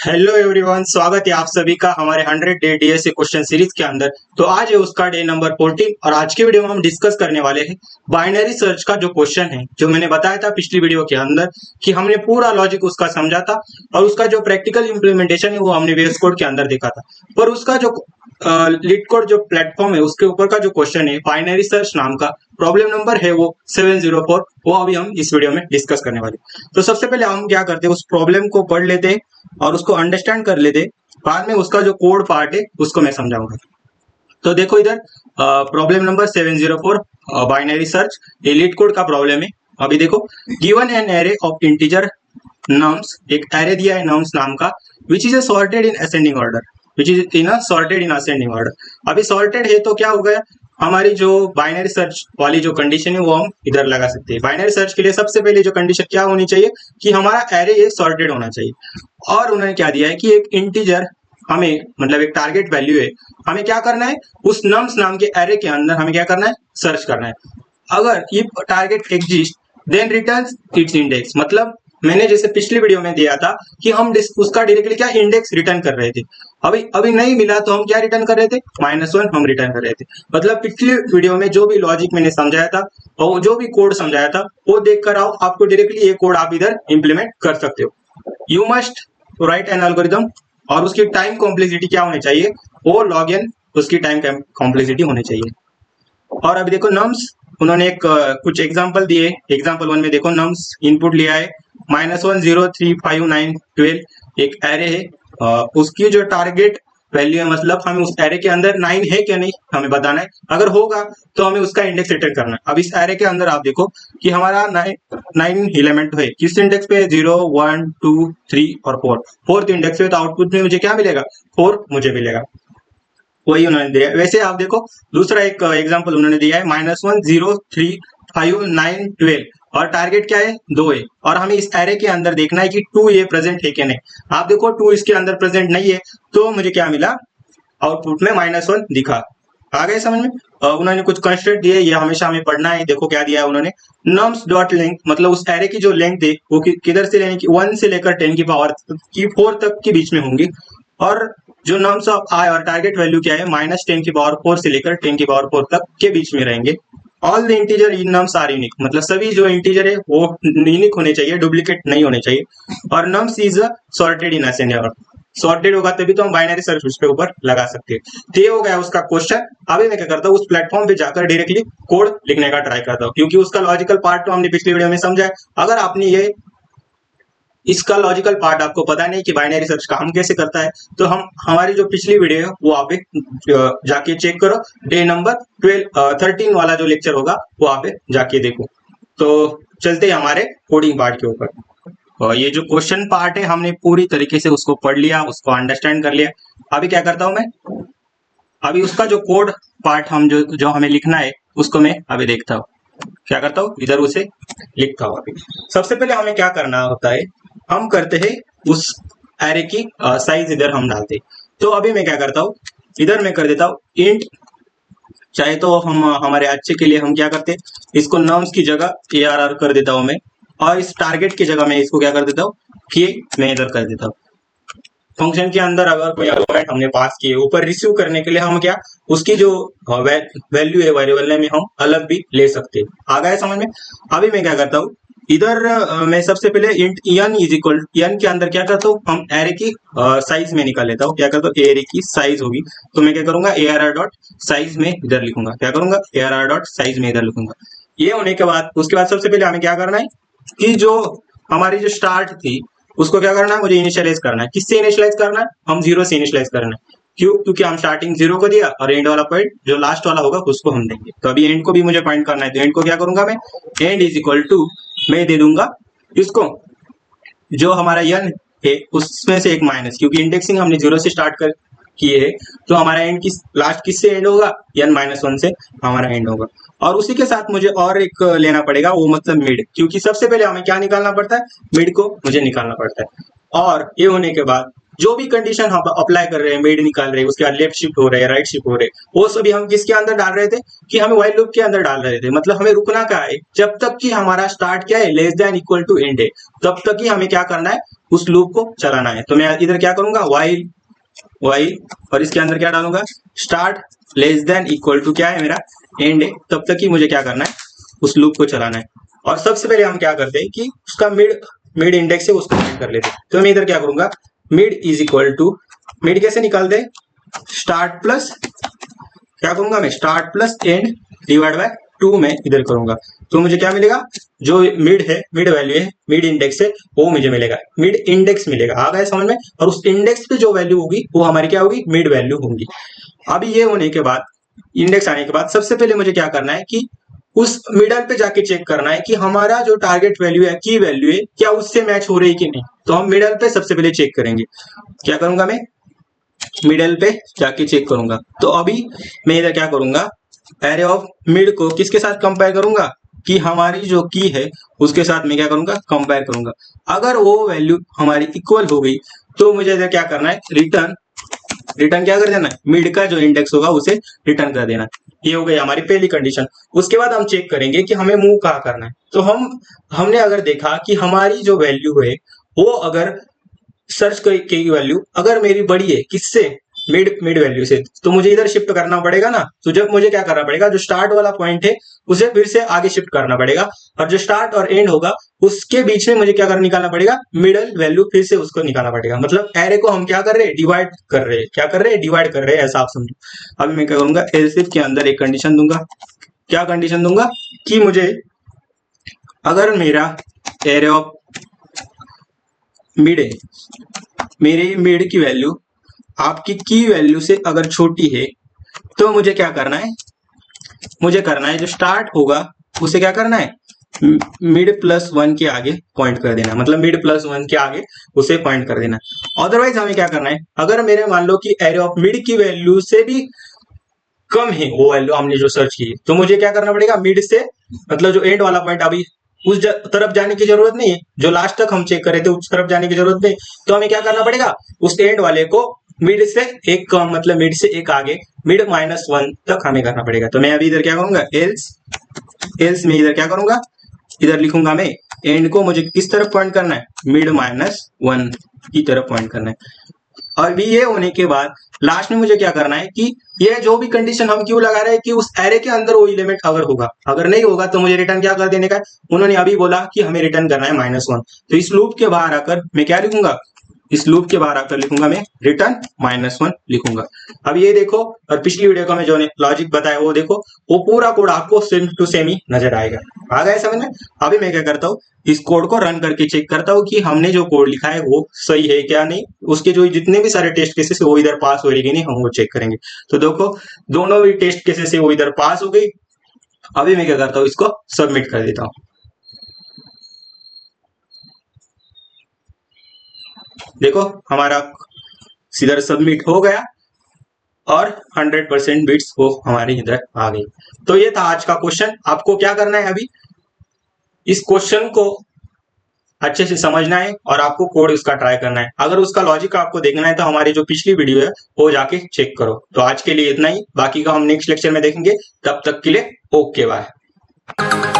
Hello everyone, स्वागत है आप सभी का हमारे 100 डे डीएसए क्वेश्चन सीरीज के अंदर। तो आज है उसका डे नंबर 14 और आज के वीडियो में हम डिस्कस करने वाले हैं बाइनरी सर्च का जो क्वेश्चन है, जो मैंने बताया था पिछली वीडियो के अंदर कि हमने पूरा लॉजिक उसका समझा था और उसका जो प्रैक्टिकल इंप्लीमेंटेशन है वो हमने वेव्स कोड के अंदर देखा था। पर उसका जो लीड कोड जो प्लेटफॉर्म है उसके ऊपर का जो क्वेश्चन है बाइनरी सर्च नाम का, प्रॉब्लम नंबर है वो 704, वो अभी हम इस वीडियो में डिस्कस करने वाले। तो सबसे पहले हम क्या करते हैं, उस प्रॉब्लम को पढ़ लेते हैं और उसको अंडरस्टैंड कर लेते, बाद में उसका जो कोड पार्ट है उसको मैं समझाऊंगा। तो देखो इधर प्रॉब्लम नंबर 704 बाइनरी सर्च, ये लीड कोड का प्रॉब्लम है। अभी देखो, given an array of integer nums, एक एरे दिया है नम्स नाम का, which is sorted in ascending order, which is in sorted in ascending order. अभी सॉर्टेड है तो क्या हो गया, हमारी जो बाइनरी सर्च वाली जो कंडीशन है वो हम इधर लगा सकते हैं। बाइनरी सर्च के लिए सबसे पहले जो कंडीशन क्या होनी चाहिए कि हमारा एरे ये सॉर्टेड होना चाहिए। और उन्होंने क्या दिया है कि एक इंटीजर हमें, मतलब एक टारगेट वैल्यू है, हमें क्या करना है उस नम्स नाम के एरे के अंदर हमें क्या करना है, सर्च करना है। अगर ये target exist then returns its index, मतलब मैंने जैसे पिछली वीडियो में दिया था कि हम उसका डायरेक्टली क्या इंडेक्स रिटर्न कर रहे थे। अभी अभी नहीं मिला तो हम क्या रिटर्न कर रहे थे, -1 हम रिटर्न कर रहे थे। मतलब पिछली वीडियो में जो भी लॉजिक मैंने समझाया था और जो भी कोड समझाया था वो देख कर आओ, आपको डायरेक्टली ये कोड आप इधर इंप्लीमेंट कर सकते हो। You must write an algorithm, और उसकी टाइम कॉम्प्लेक्सिटी क्या होनी चाहिए, वो लॉग एन उसकी टाइम कॉम्प्लेक्सिटी होनी चाहिए। और अभी देखो नम्स, उन्होंने एक कुछ एग्जांपल दिए। एग्जांपल 1 में देखो नम्स इनपुट लिया है -1 0 3 5 9 12, एक एरे है। उसकी जो टारगेट वैल्यू है, मतलब हमें उस एरे के अंदर 9 है क्या नहीं हमें बताना है। अगर होगा तो हमें उसका इंडेक्स रिटर्न करना है। अब इस एरे के अंदर आप देखो कि हमारा 9 एलिमेंट है, किस इंडेक्स पे, 0 1 2 3 और 4, फोर्थ इंडेक्स पे। तो आउटपुट में मुझे क्या मिलेगा, 4 मुझे मिलेगा, वही उन्होंने दिया है। वैसे आप देखो दूसरा एक एग्जांपल उन्होंने दिया है -1 0 3 5 9 12, और टारगेट क्या है, 2 है। और हमें इस एरे के अंदर देखना है कि 2 ये प्रेजेंट है कि नहीं। आप देखो 2 इसके अंदर प्रेजेंट नहीं है, तो मुझे क्या मिला, आउटपुट में -1 दिखा। आ गए समझ में। उन्होंने कुछ कंस्ट्रेंट दिए, ये हमेशा हमें पढ़ना है। देखो क्या दिया है उन्होंने, नम्स डॉट लेंथ, मतलब उस एरे की जो लेंथ है वो किधर से लेने की, 1 से लेकर 10 की पावर की 4 तक के बीच में होंगी। और जो नम्स ऑफ आई और टारगेट वैल्यू क्या है, -10 की पावर 4 से लेकर 10 की पावर 4 तक के बीच में रहेंगे। All the integer in nums are unique, मतलब सभी जो इंटीजर है वो यूनिक होने चाहिए, डुप्लीकेट नहीं होने चाहिए। और nums is sorted in ascending order, sorted होगा तभी तो हम बाइनरी सर्च उसके ऊपर लगा सकते हैं। तो ये हो गया उसका क्वेश्चन। अभी मैं क्या करता हूँ, उस प्लेटफॉर्म पे जाकर डायरेक्टली कोड लिखने का ट्राई करता हूँ, क्योंकि उसका लॉजिकल पार्ट तो हमने पिछली वीडियो में समझा है। अगर आपने ये इसका लॉजिकल पार्ट आपको पता नहीं कि बाइनरी सर्च काम कैसे करता है, तो हम हमारी जो पिछली वीडियो है वो आप जाके चेक करो। डे नंबर 13 वाला जो लेक्चर होगा वो आप जाके देखो। तो चलते हैं हमारे कोडिंग पार्ट के ऊपर। और ये जो क्वेश्चन पार्ट है हमने पूरी तरीके से उसको पढ़ लिया, उसको अंडरस्टैंड कर लिया। अभी क्या करता हूं मैं, अभी उसका जो कोड पार्ट हम जो जो हमें लिखना है उसको मैं अभी देखता हूँ। क्या करता हूँ, इधर उसे लिखता हूँ। अभी सबसे पहले हमें क्या करना होता है, हम करते हैं उस एरे की साइज इधर हम डालते हैं। तो अभी मैं क्या करता हूँ, इधर मैं कर देता हूँ इंट, चाहे तो हम हमारे अच्छे के लिए हम क्या करते हैं, इसको नम्स की जगह ARR कर देता हूँ मैं, और इस टारगेट की जगह मैं इसको क्या कर देता हूँ कि मैं इधर कर देता हूँ। फंक्शन के अंदर अगर कोई आर्गुमेंट हमने पास किए, ऊपर रिसीव करने के लिए हम क्या उसकी जो वैल्यू है वेरिएबल में हम अलग भी ले सकते हैं। आ गया समझ में। अभी मैं क्या करता हूँ, इधर मैं सबसे पहले int n is equal, n के अंदर क्या करता हूँ, हम एरे की साइज में निकाल लेता हूँ। क्या करता हूँ, एरे की साइज होगी तो मैं क्या करूंगा, ARR डॉट साइज में इधर लिखूंगा। क्या करूंगा, ARR डॉट साइज में इधर लिखूंगा। ये होने के बाद उसके बाद सबसे पहले हमें क्या करना है कि जो हमारी जो स्टार्ट थी उसको क्या करना है, मुझे इनिशियलाइज करना है। किससे इनिशियलाइज करना है, हम 0 से इनिशियलाइज करना है। क्यों, क्योंकि हम स्टार्टिंग 0 को दिया और एंड वाला पॉइंट जो लास्ट वाला होगा उसको हम देंगे। तो अभी एंड को भी मुझे पॉइंट करना है, तो एंड को क्या करूंगा मैं, एंड इज इक्वल टू, मैं दे दूंगा इसको जो हमारा n है उसमें से एक माइनस, क्योंकि इंडेक्सिंग हमने 0 से स्टार्ट कर किए है, तो हमारा एंड किस लास्ट किससे एंड होगा, n-1 से हमारा एंड होगा। और उसी के साथ मुझे और एक लेना पड़ेगा, वो मतलब मिड, क्योंकि सबसे पहले हमें क्या निकालना पड़ता है, मिड को मुझे निकालना पड़ता है। और ये होने के बाद जो भी कंडीशन हम अप्लाई कर रहे हैं, मिड निकाल रहे हैं, उसके बाद लेफ्ट शिफ्ट हो रहे हैं, राइट शिफ्ट हो रहे हैं, वो सभी हम किसके अंदर डाल रहे थे कि हमें व्हाइल लूप के अंदर डाल रहे थे। मतलब हमें रुकना क्या है, जब तक कि हमारा स्टार्ट क्या है, less than equal to end है, तब तक ही हमें क्या करना है, उस लूप को चलाना है। तो मैं इधर क्या करूंगा, व्हाइल और इसके अंदर क्या डालूंगा, start less than equal to क्या है मेरा, एंड है, तब तक ही मुझे क्या करना है, उस लूप को चलाना है। और सबसे पहले हम क्या करते हैं कि उसका मिड इंडेक्स है उसको फाइंड कर लेते हैं। तो मैं इधर क्या करूंगा, mid is equal to, mid कैसे निकालते हैं, स्टार्ट प्लस क्या करूंगा मैं, start plus end divide by 2 में इधर करूंगा। तो मुझे क्या मिलेगा, जो मिड है, मिड वैल्यू है, मिड इंडेक्स है, वो मुझे मिलेगा, मिड इंडेक्स मिलेगा। आ गया समझ में। और उस इंडेक्स पे जो वैल्यू होगी वो हमारी क्या होगी, मिड वैल्यू होगी। अभी ये होने के बाद, इंडेक्स आने के बाद सबसे पहले मुझे क्या करना है कि उस मिडल पे जाके चेक करना है कि हमारा जो टारगेट वैल्यू है, की वैल्यू है, क्या उससे मैच हो रही है कि नहीं। तो हम मिडल पे सबसे पहले चेक करेंगे। क्या करूंगा मैं, मिडल पे जाके चेक करूंगा। तो अभी मैं इधर क्या करूंगा, एरे ऑफ मिड को किसके साथ कंपेयर करूंगा, कि हमारी जो की है उसके साथ मैं क्या करूंगा, कंपेयर करूंगा। अगर वो वैल्यू हमारी इक्वल हो गई तो मुझे इधर क्या करना है, रिटर्न क्या कर देना है, मिड का जो इंडेक्स होगा उसे रिटर्न कर देना। ये हो गई हमारी पहली कंडीशन। उसके बाद हम चेक करेंगे कि हमें मूव कहाँ करना है। तो हमने अगर देखा कि हमारी जो वैल्यू है वो अगर सर्च की वैल्यू अगर मेरी बड़ी है किससे, मिड वैल्यू से, तो मुझे इधर शिफ्ट करना पड़ेगा ना। तो जब मुझे क्या करना पड़ेगा, जो स्टार्ट वाला पॉइंट है उसे फिर से आगे शिफ्ट करना पड़ेगा, और जो स्टार्ट और एंड होगा उसके बीच में मुझे क्या करना, निकालना पड़ेगा, मिडल वैल्यू फिर से उसको निकालना पड़ेगा। मतलब एरे को हम क्या कर रहे हैं, डिवाइड कर रहे हैं। क्या कर रहे हैं, डिवाइड कर रहे हैं, ऐसा आप समझो। अभी मैं क्या करूंगा, एल्स इफ के अंदर एक कंडीशन दूंगा। क्या कंडीशन दूंगा, कि मुझे अगर मेरा एरे ऑफ मिड है, मेरी मिड की वैल्यू आपकी की वैल्यू से अगर छोटी है, तो मुझे क्या करना है, मुझे करना है जो स्टार्ट होगा उसे क्या करना है, मिड प्लस 1 के आगे पॉइंट कर देना। मतलब मिड प्लस 1 के आगे उसे पॉइंट कर देना। अदरवाइज हमें क्या करना है, अगर मेरे मान लो कि एरे ऑफ मिड की वैल्यू से भी कम है वो वैल्यू हमने जो सर्च की है, तो मुझे क्या करना पड़ेगा, मिड से मतलब जो एंड वाला पॉइंट, अभी उस तरफ जाने की जरूरत नहीं है, जो लास्ट तक हम चेक कर रहे थे उस तरफ जाने की जरूरत नहीं। तो हमें क्या करना पड़ेगा, उस एंड वाले को मिड से एक कम, मतलब मिड से एक आगे, मिड -1 तक हमें करना पड़ेगा। तो मैं अभी इधर क्या करूंगा, एल्स में इधर क्या करूंगा, इधर लिखूंगा मैं, एंड को मुझे किस तरफ पॉइंट करना है, मिड -1 की तरफ पॉइंट करना है। और अभी ये होने के बाद लास्ट में मुझे क्या करना है कि ये जो भी कंडीशन हम क्यों लगा रहे हैं कि उस एरे के अंदर वो एलिमेंट अगर होगा, अगर नहीं होगा तो मुझे रिटर्न क्या कर देने का है। उन्होंने अभी बोला कि हमें रिटर्न करना है -1। तो इस लूप के बाहर आकर मैं क्या लिखूंगा, इस लूप के बाहर आकर लिखूंगा मैं रिटर्न -1 लिखूंगा। अब ये देखो, और पिछली वीडियो का मैं जो लॉजिक बताया वो देखो, वो पूरा कोड आपको सेम टू सेम ही नजर आएगा। आ गया समझ में। अभी मैं क्या करता हूँ, इस कोड को रन करके चेक करता हूँ कि हमने जो कोड लिखा है वो सही है क्या नहीं। उसके जो जितने भी सारे टेस्ट केसेस वो इधर पास हो रही कि नहीं, हम वो चेक करेंगे। तो देखो, दोनों भी टेस्ट केसेस है वो इधर पास हो गई। अभी मैं क्या करता हूँ, इसको सबमिट कर देता हूँ। देखो हमारा सीधा सबमिट हो गया और 100% बिट्स वो हमारे इधर आ गई। तो ये था आज का क्वेश्चन। आपको क्या करना है, अभी इस क्वेश्चन को अच्छे से समझना है और आपको कोड उसका ट्राई करना है। अगर उसका लॉजिक आपको देखना है तो हमारी जो पिछली वीडियो है वो जाके चेक करो। तो आज के लिए इतना ही, बाकी का हम नेक्स्ट लेक्चर में देखेंगे। तब तक के लिए ओके बाय।